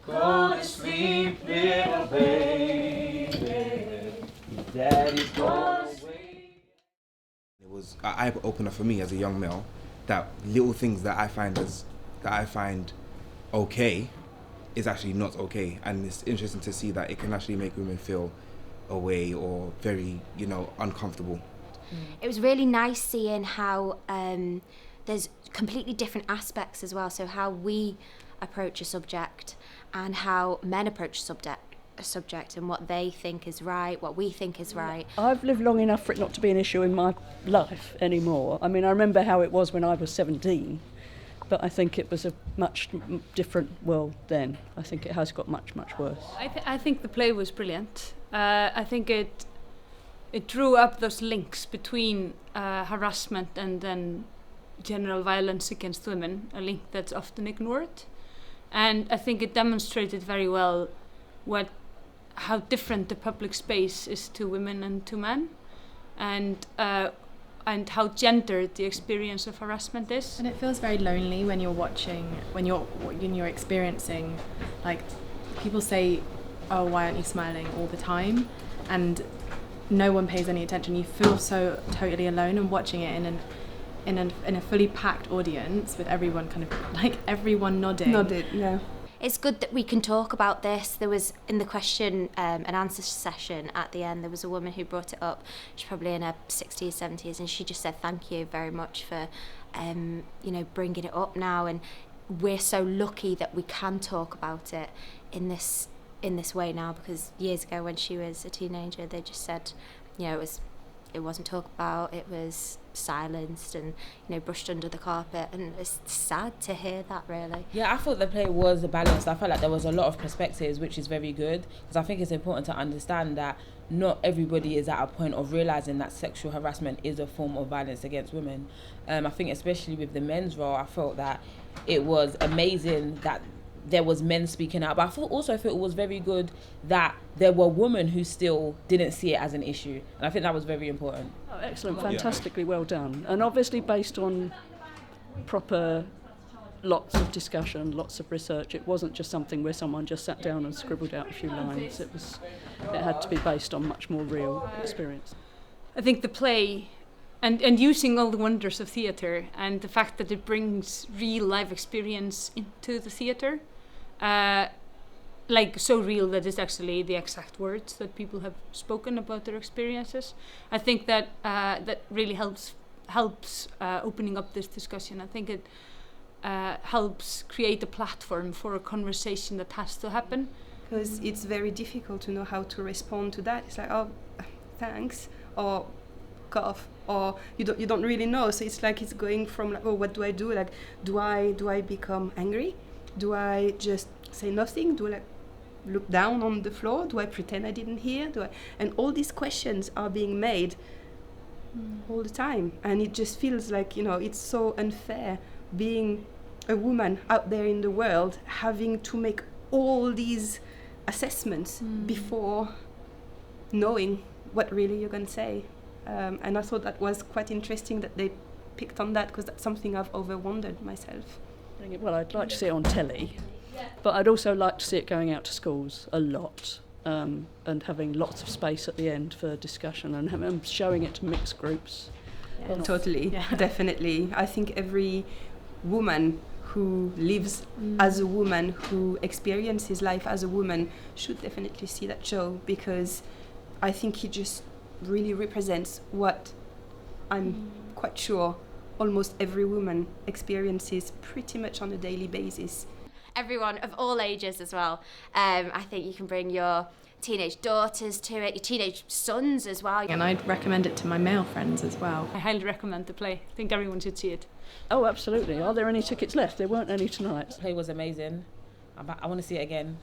Go to sleep, little baby. Daddy's gone away. It was an eye opener for me as a young male that little things that I find okay is actually not okay, and it's interesting to see that it can actually make women feel away or very, uncomfortable. It was really nice seeing how there's completely different aspects as well. So how we approach a subject and how men approach a subject and what they think is right, what we think is right. I've lived long enough for it not to be an issue in my life anymore. I mean, I remember how it was when I was 17, but I think it was a much different world then. I think it has got much, much worse. I think the play was brilliant. I think it drew up those links between harassment and then general violence against women, a link that's often ignored. And I think it demonstrated very well how different the public space is to women and to men, and how gendered the experience of harassment is. And it feels very lonely when you're watching, when you're experiencing, like, people say, "Oh, why aren't you smiling all the time?" And no one pays any attention. You feel so totally alone, and watching it in a fully packed audience with everyone everyone nodded. Yeah. It's good that we can talk about this. There was, in the question and answer session at the end, there was a woman who brought it up. She's probably in her 60s, 70s, and she just said thank you very much for bringing it up now. And we're so lucky that we can talk about it in this way now, because years ago when she was a teenager, they just said, it wasn't talked about, it was silenced and brushed under the carpet, and it's sad to hear that, really. Yeah, I thought the play was balanced. I felt like there was a lot of perspectives, which is very good, because I think it's important to understand that not everybody is at a point of realising that sexual harassment is a form of violence against women. I think especially with the men's role, I felt that it was amazing that there was men speaking out, but I also felt it was very good that there were women who still didn't see it as an issue, and I think that was very important. Oh, excellent, fantastically well done, and obviously based on proper lots of discussion, lots of research. It wasn't just something where someone just sat down and scribbled out a few lines. It had to be based on much more real experience. I think the play, and using all the wonders of theatre and the fact that it brings real life experience into the theatre, so real that it's actually the exact words that people have spoken about their experiences. I think that that really helps opening up this discussion. I think it helps create a platform for a conversation that has to happen. Because it's very difficult to know how to respond to that. It's like, oh, thanks, or cough, or you don't really know. So it's like it's going from like, oh, what do I do? Like, do I become angry? Do I just say nothing? Do I look down on the floor? Do I pretend I didn't hear? And all these questions are being made all the time, and it just feels like it's so unfair being a woman out there in the world, having to make all these assessments before knowing what really you're going to say. And I thought that was quite interesting that they picked on that, because that's something I've over-wondered myself. Well, I'd like to see it on telly, but I'd also like to see it going out to schools a lot, and having lots of space at the end for discussion, and showing it to mixed groups. Yeah, totally, definitely. I think every woman who lives as a woman, who experiences life as a woman, should definitely see that show, because I think it just really represents what I'm quite sure almost every woman experiences pretty much on a daily basis. Everyone of all ages as well. I think you can bring your teenage daughters to it, your teenage sons as well. And I'd recommend it to my male friends as well. I highly recommend the play. I think everyone should see it. Oh, absolutely. Are there any tickets left? There weren't any tonight. The play was amazing. I want to see it again.